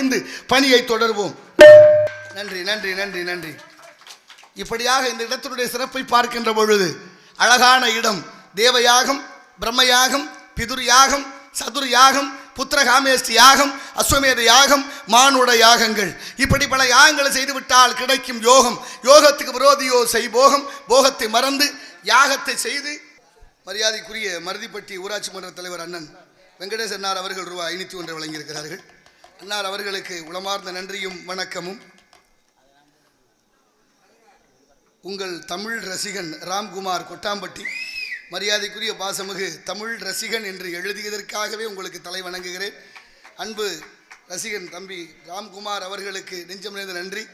பணிந்து பணியை தொடர்வோம். நன்றி நன்றி நன்றி நன்றி. இப்படியாக இந்த இடத்தினுடைய சிறப்பை பார்க்கின்ற பொழுது அழகான இடம். தேவயாகம், பிரம்மயாகம், பிதுர் யாகம், சதுர் யாகம், புத்திரகாமேஷ்டி யாகம், அஸ்வமேத யாகம், மானுட யாகங்கள், இப்படி பல யாகங்களை செய்துவிட்டால் கிடைக்கும் யோகம். யோகத்துக்கு விரோதியோ செய்போகம். போகத்தை மறந்து யாகத்தை செய்து மரியாதைக்குரிய மருதிப்பட்டி ஊராட்சி மன்ற தலைவர் அண்ணன் வெங்கடேசன்னார் அவர்கள் ரூபாய் 501 வழங்கியிருக்கிறார்கள். அன்னார் அவர்களுக்கு உளமார்ந்த நன்றியும் வணக்கமும். உங்கள் தமிழ் ரசிகன் ராம்குமார் கொட்டாம்பட்டி, மரியாதைக்குரிய பாசமிகு தமிழ் ரசிகன் என்று எழுதியதற்காகவே உங்களுக்கு தலை வணங்குகிறேன். அன்பு ரசிகன் தம்பி ராம்குமார் அவர்களுக்கு நெஞ்சம் நிறைந்த நன்றி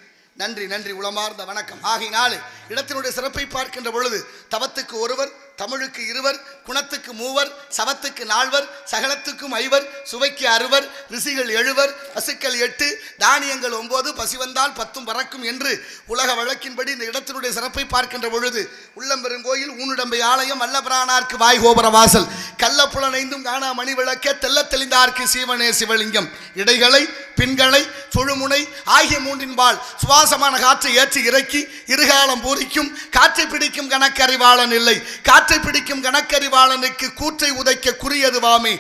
நன்றி நன்றி, உளமார்ந்த வணக்கம். ஆகினாலே இடத்தினுடைய சிறப்பை பார்க்கின்ற பொழுது தவத்துக்கு ஒருவர், தமிழுக்கு இருவர், குணத்துக்கு மூவர், சவத்துக்கு 4வர், சகலத்துக்கும் 5வர், சுவைக்கு 60வர், ரிஷிகள் 7வர், பசுக்கள் 8, தானியங்கள் 9, பசி வந்தால் 10 பறக்கும் என்று உலக வழக்கின்படி இந்த இடத்தினுடைய சிறப்பை பார்க்கின்ற பொழுது உள்ளம்பெருங்கோயில், ஊனுடம்பை ஆலயம், வல்லபிரானார்க்கு வாய்கோபுர வாசல், கள்ளப்புலனைந்தும் காணா மணி விளக்க, தெல்ல தெளிந்தார்க்கு சீவனே சிவலிங்கம், இடைகளை பின்களை சுழுமுனை ஆகிய 3 சுவாசமான காற்றை ஏற்றி இறக்கி இருகாலம் பூரிக்கும் காற்றை பிடிக்கும் கணக்கறிவாளன் இல்லை. காற்றை பிடிக்கும் கணக்கறிவாளனுக்கு கூற்றை உதைக்க குறியது வாமே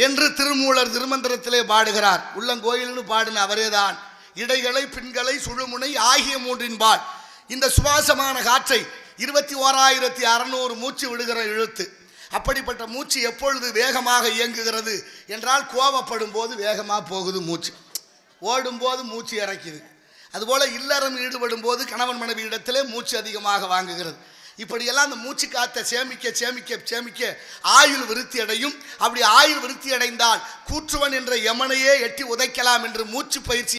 என்று திருமூலர் திருமந்திரத்திலே பாடுகிறார். உள்ளங்கோயில்னு பாடின அவரேதான். இடைகளை பின்களை சுழுமுனை ஆகிய 3 இந்த சுவாசமான காற்றை 21,600 மூச்சு விடுகிற இழுத்து. அப்படிப்பட்ட மூச்சு எப்பொழுது வேகமாக இயங்குகிறது என்றால் கோபப்படும் போது வேகமாக போகுது மூச்சு, ஓடும்போது மூச்சு இறக்குது. அதுபோல இல்லறம் ஈடுபடும் போது கணவன் மனைவி இடத்திலே மூச்சு அதிகமாக வாங்குகிறது. இப்படியெல்லாம் அந்த மூச்சு காற்றை சேமிக்க சேமிக்க சேமிக்க ஆயுள் விருத்தி அடையும். அப்படி ஆயுள் விருத்தி அடைந்தால் கூற்றுவன் என்ற யமனையே எட்டி உதைக்கலாம் என்று மூச்சு பயிற்சி